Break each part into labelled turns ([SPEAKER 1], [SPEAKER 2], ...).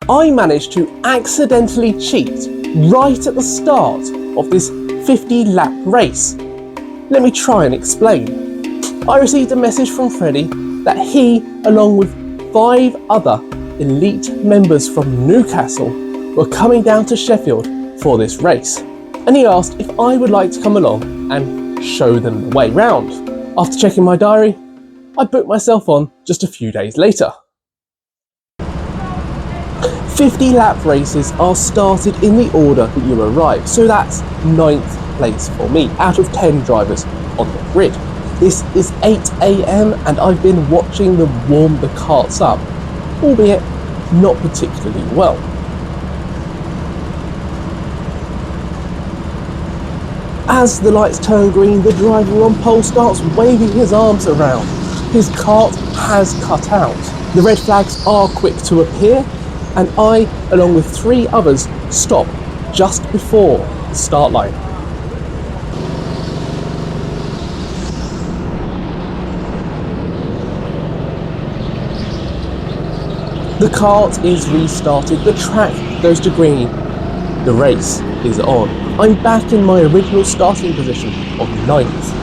[SPEAKER 1] I managed to accidentally cheat right at the start of this 50-lap race. Let me try and explain. I received a message from Freddie that he, along with 5 other elite members from Newcastle, were coming down to Sheffield for this race. And he asked if I would like to come along and show them the way round. After checking my diary, I booked myself on just a few days later. 50-lap races are started in the order that you arrive, so that's 9th place for me out of 10 drivers on the grid. This is 8 AM and I've been watching them warm the karts up, albeit not particularly well. As the lights turn green, the driver on pole starts waving his arms around. His kart has cut out. The red flags are quick to appear, and I, along with 3 others, stop just before the start line. The kart is restarted, the track goes to green, the race is on. I'm back in my original starting position of 9th.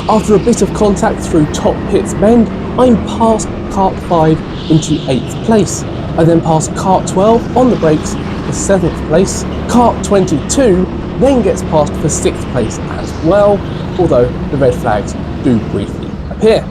[SPEAKER 1] After a bit of contact through top pit's bend, I'm past kart 5 into 8th place. I then pass kart 12 on the brakes for 7th place. Kart 22 then gets passed for 6th place as well, although the red flags do briefly appear.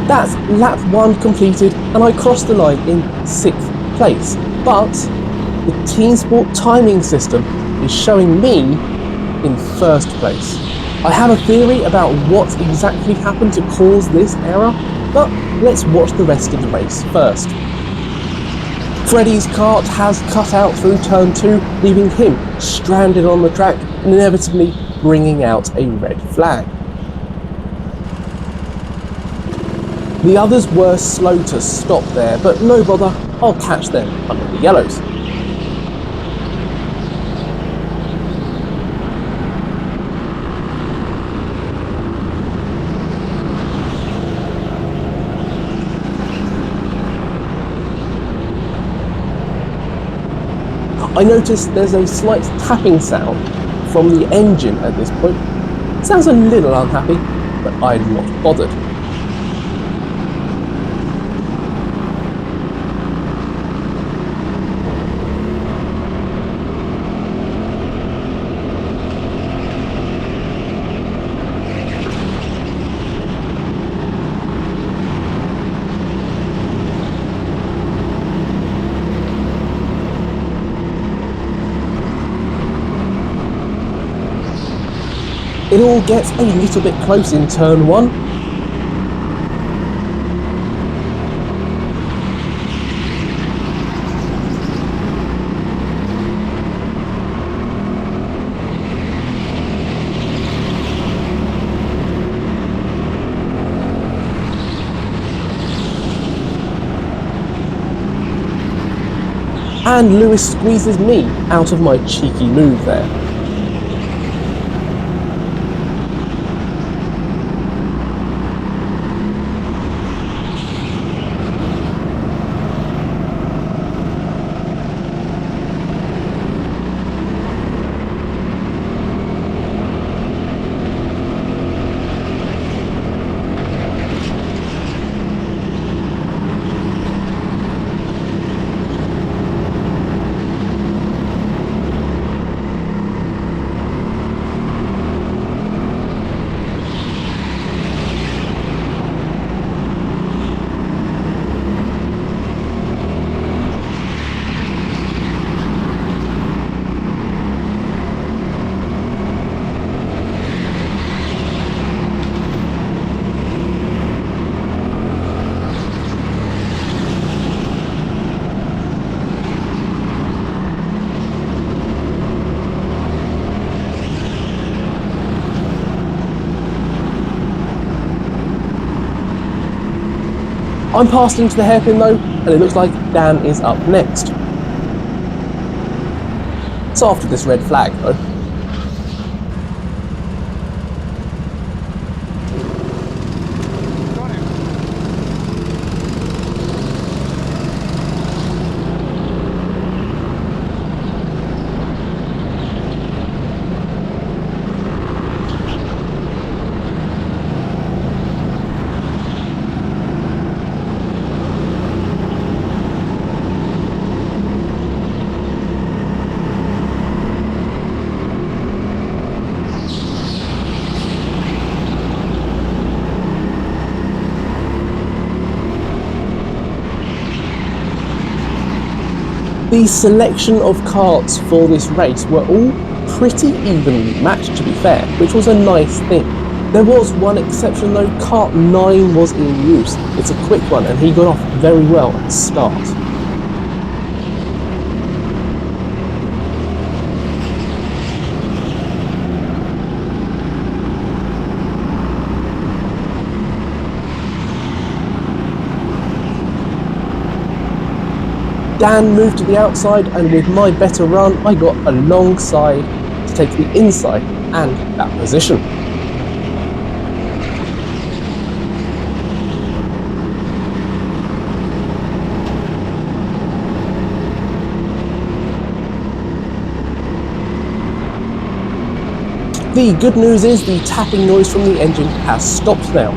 [SPEAKER 1] That's lap 1 completed and I crossed the line in 6th place, but the TeamSport timing system is showing me in 1st place. I have a theory about what exactly happened to cause this error, but let's watch the rest of the race first. Freddie's kart has cut out through turn 2, leaving him stranded on the track and inevitably bringing out a red flag. The others were slow to stop there, but no bother, I'll catch them under the yellows. I noticed there's a slight tapping sound from the engine at this point. Sounds a little unhappy, but I'm not bothered. It all gets a little bit close in turn 1. And Lewis squeezes me out of my cheeky move there. I'm past into the hairpin though, and it looks like Dan is up next. So after this red flag though. The selection of karts for this race were all pretty evenly matched, to be fair, which was a nice thing. There was one exception though, kart 9 was in use. It's a quick one and he got off very well at the start. Dan moved to the outside, and with my better run, I got alongside to take the inside and that position. The good news is the tapping noise from the engine has stopped now.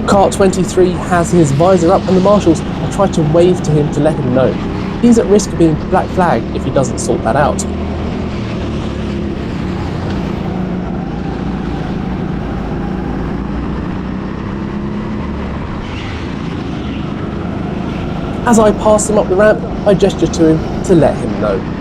[SPEAKER 1] Kart 23 has his visor up and the marshals are trying to wave to him to let him know. He's at risk of being black flagged if he doesn't sort that out. As I pass him up the ramp, I gesture to him to let him know.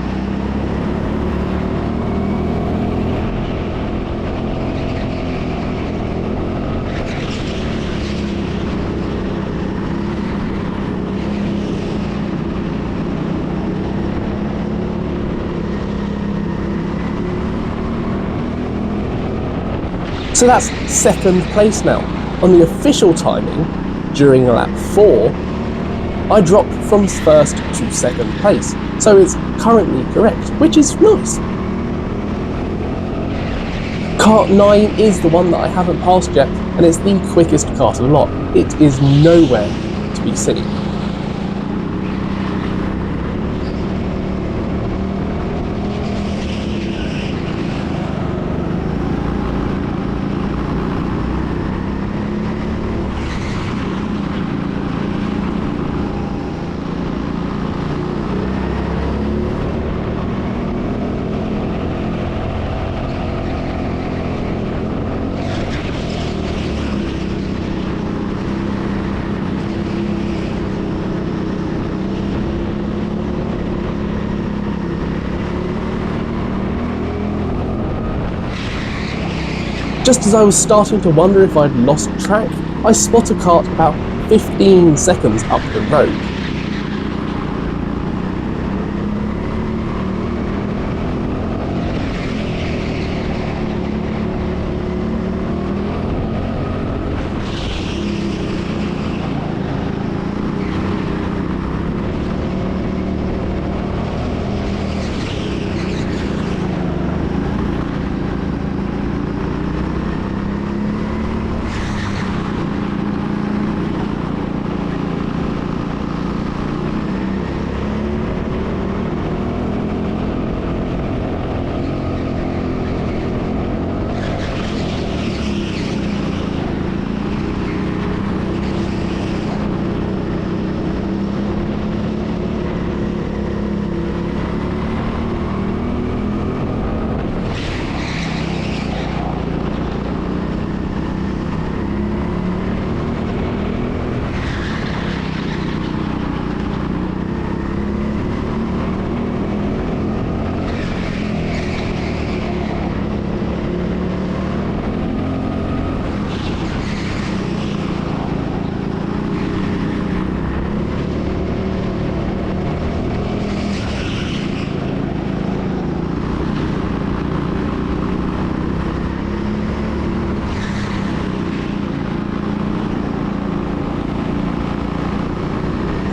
[SPEAKER 1] So that's second place now. On the official timing, during lap 4, I dropped from first to second place. So it's currently correct, which is nice. Kart 9 is the one that I haven't passed yet, and it's the quickest kart of the lot. It is nowhere to be seen. Just as I was starting to wonder if I'd lost track, I spot a kart about 15 seconds up the road.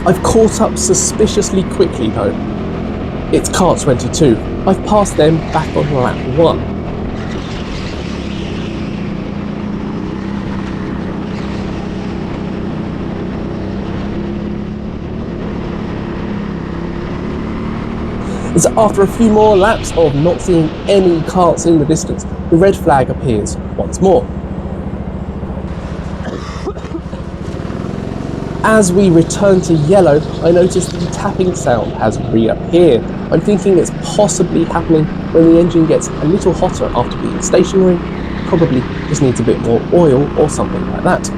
[SPEAKER 1] I've caught up suspiciously quickly though. It's car 22. I've passed them back on lap 1. As after a few more laps of not seeing any karts in the distance, the red flag appears once more. As we return to yellow, I notice the tapping sound has reappeared. I'm thinking it's possibly happening when the engine gets a little hotter after being stationary, probably just needs a bit more oil or something like that.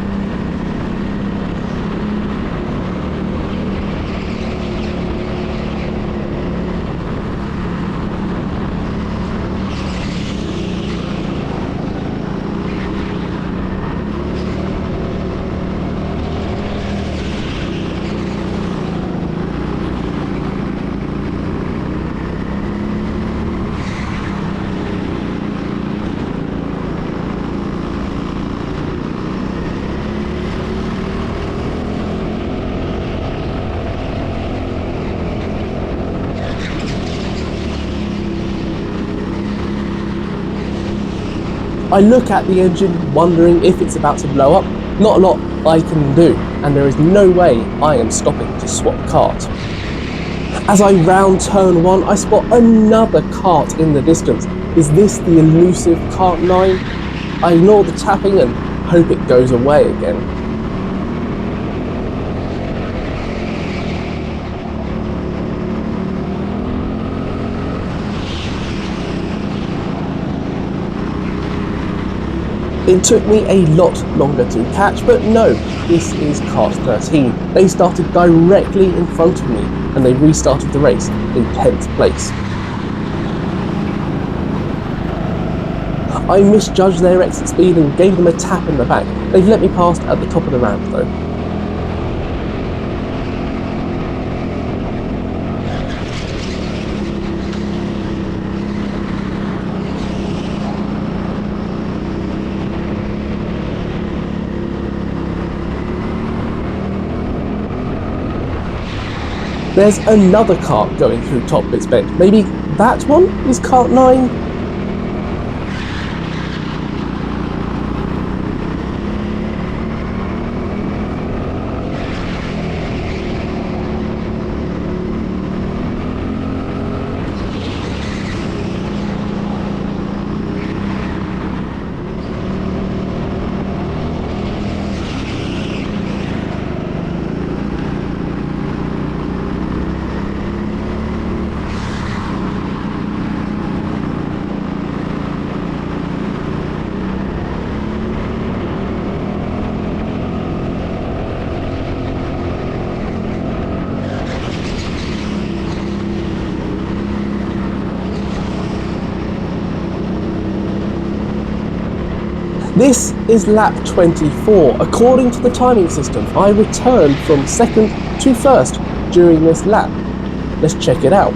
[SPEAKER 1] I look at the engine, wondering if it's about to blow up. Not a lot I can do, and there is no way I am stopping to swap kart. As I round turn 1, I spot another kart in the distance. Is this the elusive kart 9? I ignore the tapping and hope it goes away again. It took me a lot longer to catch, but no, this is kart 13. They started directly in front of me and they restarted the race in 10th place. I misjudged their exit speed and gave them a tap in the back. They've let me past at the top of the ramp though. There's another kart going through Top Bits Bend. Maybe that one is kart 9? This is lap 24. According to the timing system, I returned from 2nd to 1st during this lap. Let's check it out.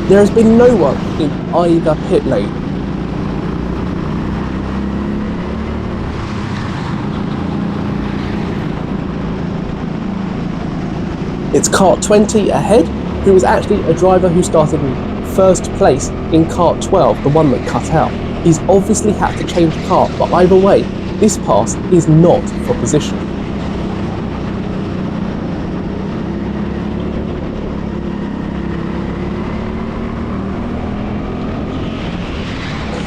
[SPEAKER 1] There has been no one in either pit lane. It's kart 20 ahead, who was actually a driver who started in 1st place in kart 12, the one that cut out. He's obviously had to change kart, but either way, this pass is not for position.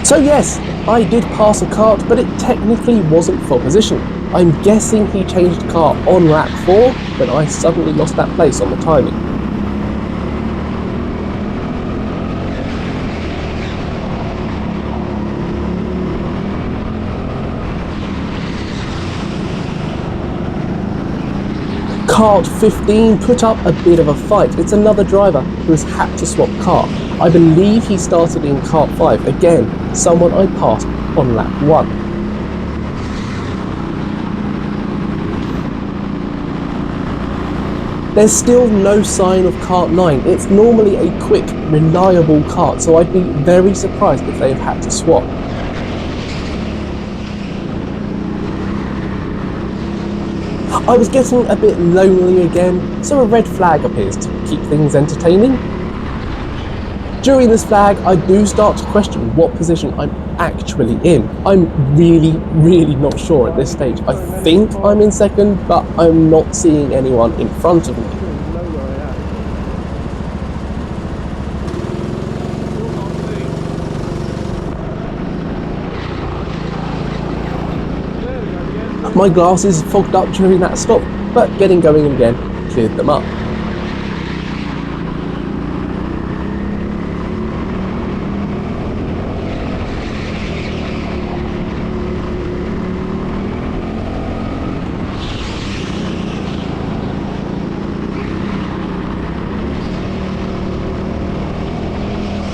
[SPEAKER 1] So yes, I did pass a kart, but it technically wasn't for position. I'm guessing he changed kart on lap 4, but I suddenly lost that place on the timing. Kart 15 put up a bit of a fight. It's another driver who has had to swap kart. I believe he started in kart 5, again, someone I passed on lap 1. There's still no sign of kart 9. It's normally a quick, reliable kart, so I'd be very surprised if they've had to swap. I was getting a bit lonely again, so a red flag appears to keep things entertaining. During this flag, I do start to question what position I'm actually in. I'm really not sure at this stage. I think I'm in second, but I'm not seeing anyone in front of me. My glasses fogged up during that stop, but getting going again cleared them up.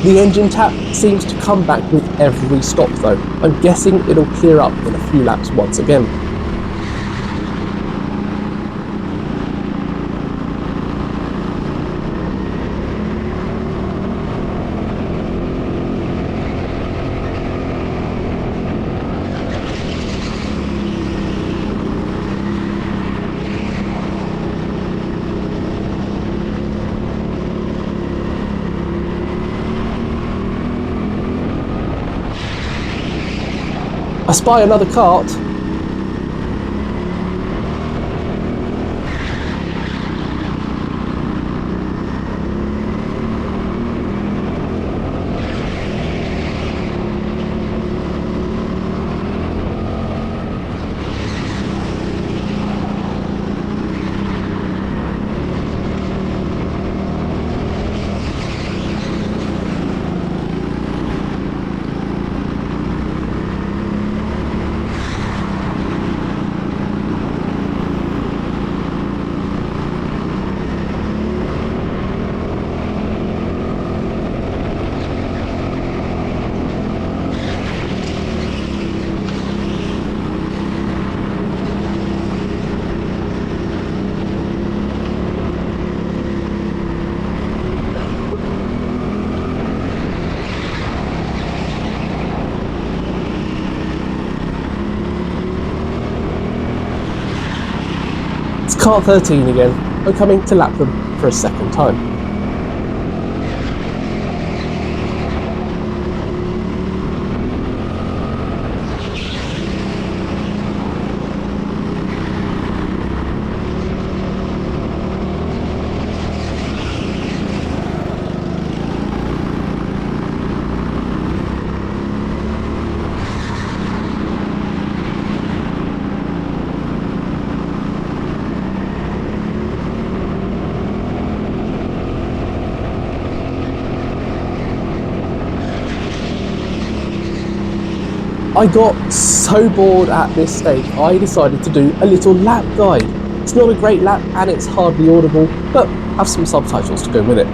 [SPEAKER 1] The engine tap seems to come back with every stop though. I'm guessing it'll clear up in a few laps once again. I spy another kart. Kart 13 again. I'm coming to lap them for a second time. I got so bored at this stage, I decided to do a little lap guide. It's not a great lap and it's hardly audible, but have some subtitles to go with it.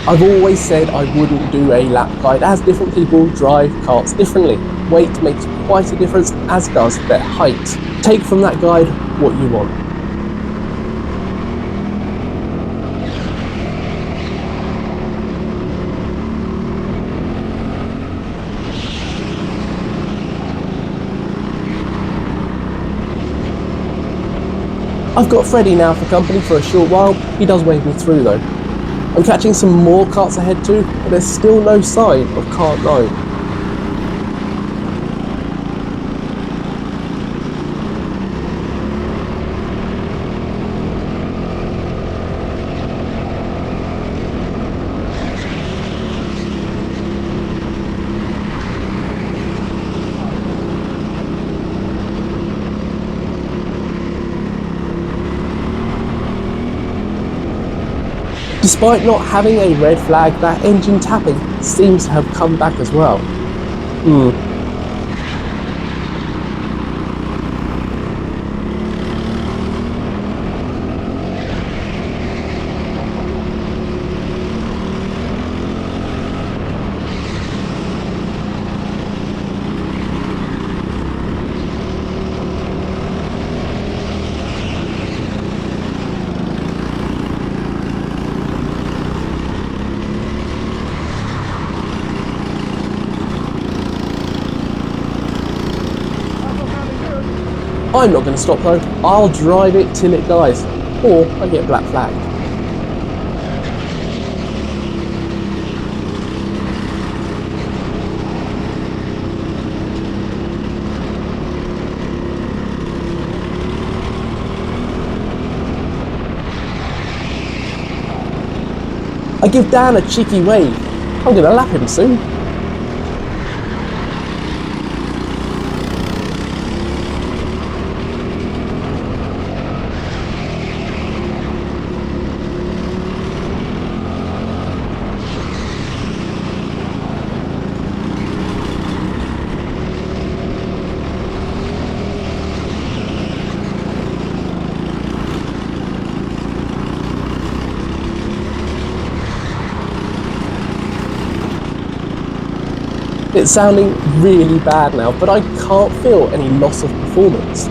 [SPEAKER 1] I've always said I wouldn't do a lap guide as different people drive karts differently. Weight makes quite a difference, as does their height. Take from that guide what you want. I've got Freddie now for company for a short while. He does wave me through though. I'm catching some more karts ahead too, but there's still no sign of kart 9. Despite not having a red flag, that engine tapping seems to have come back as well. I'm not going to stop though. I'll drive it till it dies, or I get black flagged. I give Dan a cheeky wave. I'm going to lap him soon. It's sounding really bad now, but I can't feel any loss of performance.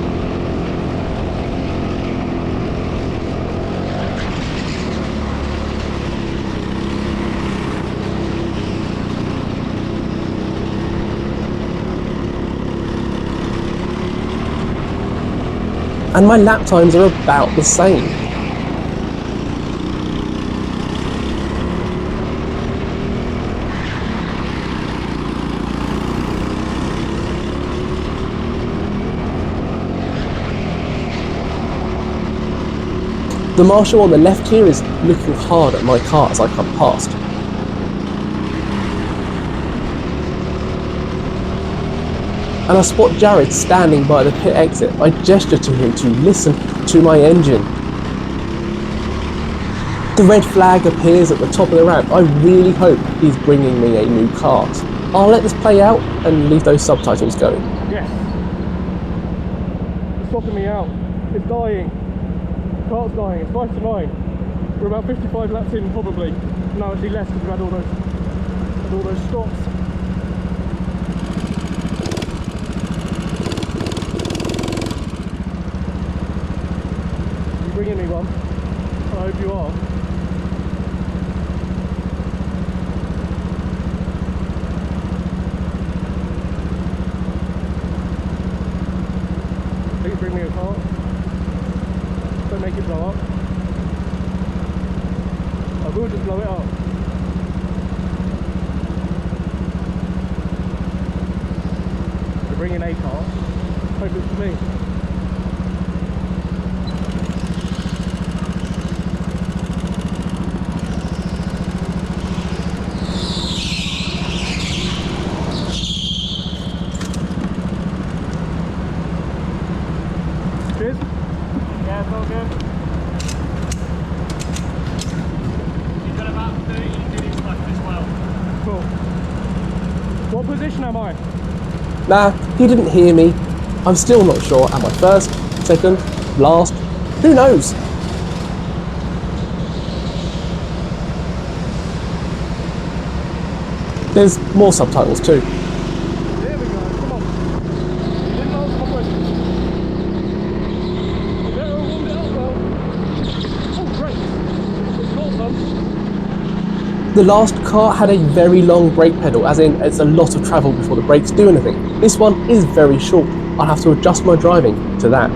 [SPEAKER 1] And my lap times are about the same. The marshal on the left here is looking hard at my car as I come past. And I spot Jared standing by the pit exit. I gesture to him to listen to my engine. The red flag appears at the top of the ramp. I really hope he's bringing me a new kart. I'll let this play out and leave those subtitles going.
[SPEAKER 2] Yes. It's stopping me out. It's dying. Cart's dying. It's 5 to 9. We're about 55 laps in probably. No, actually less because we had all those stops. You bringing me one? I hope you are. Please bring me a kart. Don't make it blow up. I will just blow it up. We're bringing a car. Hope it's for me. Cheers. Yeah, it's all good. You've got about 30 minutes left as well. Cool. What position am I?
[SPEAKER 1] Nah, he didn't hear me. I'm still not sure. Am I first, second, last? Who knows? There's more subtitles too.
[SPEAKER 2] There we go, come on. You didn't answer my question. You better have warmed it up well. Oh, great. It's not some.
[SPEAKER 1] The last car had a very long brake pedal, as in it's a lot of travel before the brakes do anything. This one is very short. I'll have to adjust my driving to that.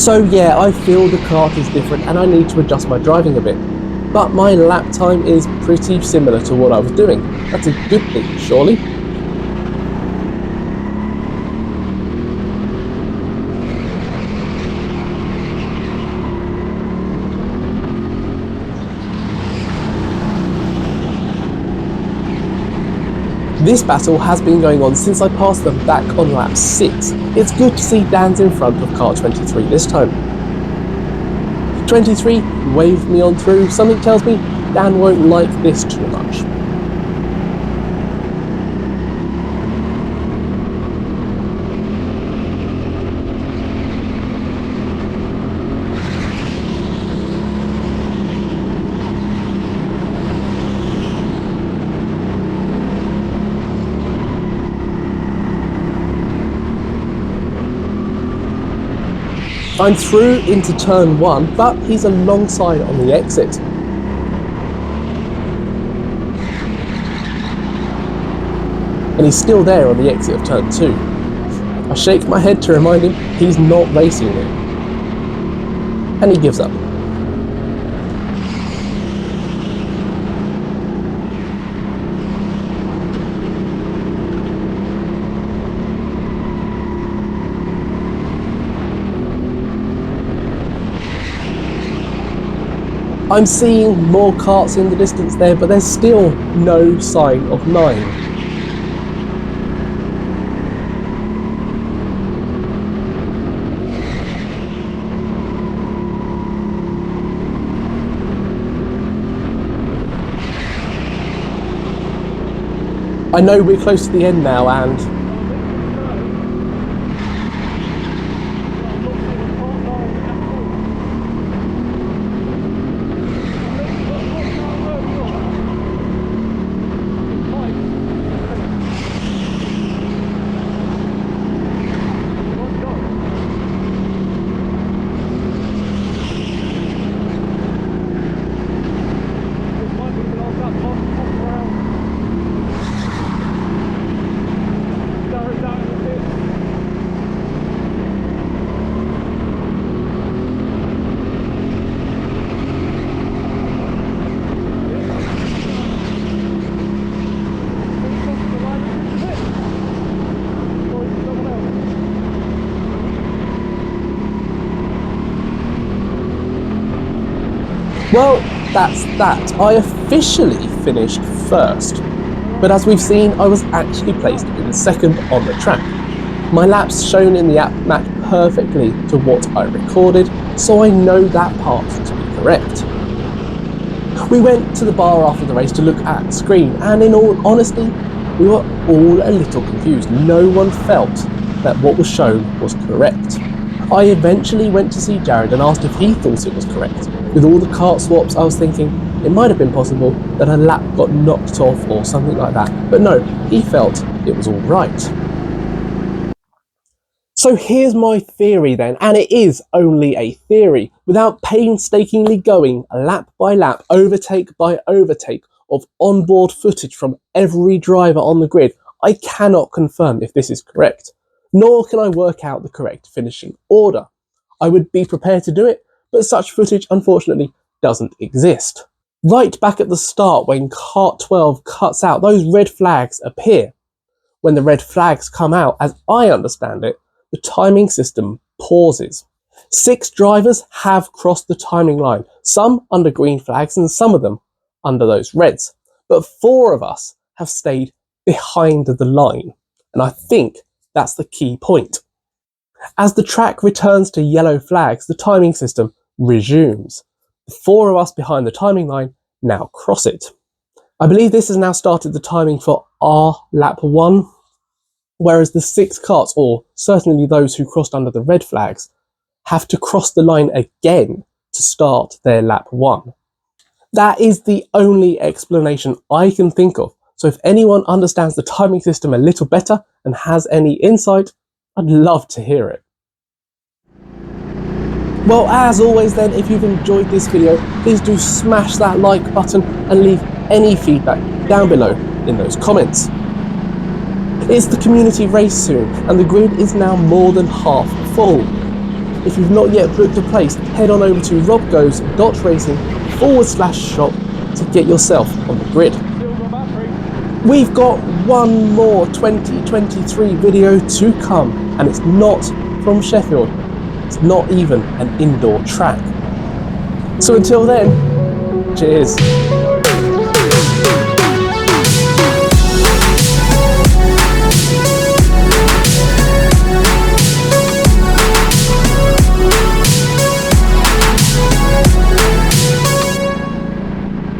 [SPEAKER 1] So yeah, I feel the kart is different and I need to adjust my driving a bit. But my lap time is pretty similar to what I was doing. That's a good thing, surely? This battle has been going on since I passed them back on lap 6. It's good to see Dan's in front of car 23 this time. 23 waved me on through. Something tells me Dan won't like this too much. I'm through into turn 1, but he's alongside on the exit. And he's still there on the exit of turn 2. I shake my head to remind him he's not racing me. And he gives up. I'm seeing more karts in the distance there, but there's still no sign of 9. I know we're close to the end now and well, that's that. I officially finished first. But as we've seen, I was actually placed in second on the track. My laps shown in the app match perfectly to what I recorded, so I know that part to be correct. We went to the bar after the race to look at the screen, and in all honesty, we were all a little confused. No one felt that what was shown was correct. I eventually went to see Jared and asked if he thought it was correct. With all the kart swaps, I was thinking it might have been possible that a lap got knocked off or something like that, but no, he felt it was all right. So here's my theory then, and it is only a theory. Without painstakingly going lap by lap, overtake by overtake of onboard footage from every driver on the grid, I cannot confirm if this is correct. Nor can I work out the correct finishing order. I would be prepared to do it, but such footage unfortunately doesn't exist. Right back at the start when kart 12 cuts out, those red flags appear. When the red flags come out, as I understand it, the timing system pauses. 6 drivers have crossed the timing line, some under green flags and some of them under those reds. But 4 of us have stayed behind the line, and I think that's the key point. As the track returns to yellow flags, the timing system resumes. The 4 of us behind the timing line now cross it. I believe this has now started the timing for our lap 1, whereas the 6 karts, or certainly those who crossed under the red flags, have to cross the line again to start their lap 1. That is the only explanation I can think of. So if anyone understands the timing system a little better and has any insight, I'd love to hear it. Well, as always then, if you've enjoyed this video, please do smash that like button and leave any feedback down below in those comments. It's the community race soon, and the grid is now more than half full. if you've not yet booked a place, head on over to robgoes.racing/shop to get yourself on the grid.
[SPEAKER 2] Still got battery.
[SPEAKER 1] We've got one more 2023 video to come, and it's not from Sheffield. It's not even an indoor track. So until then, cheers.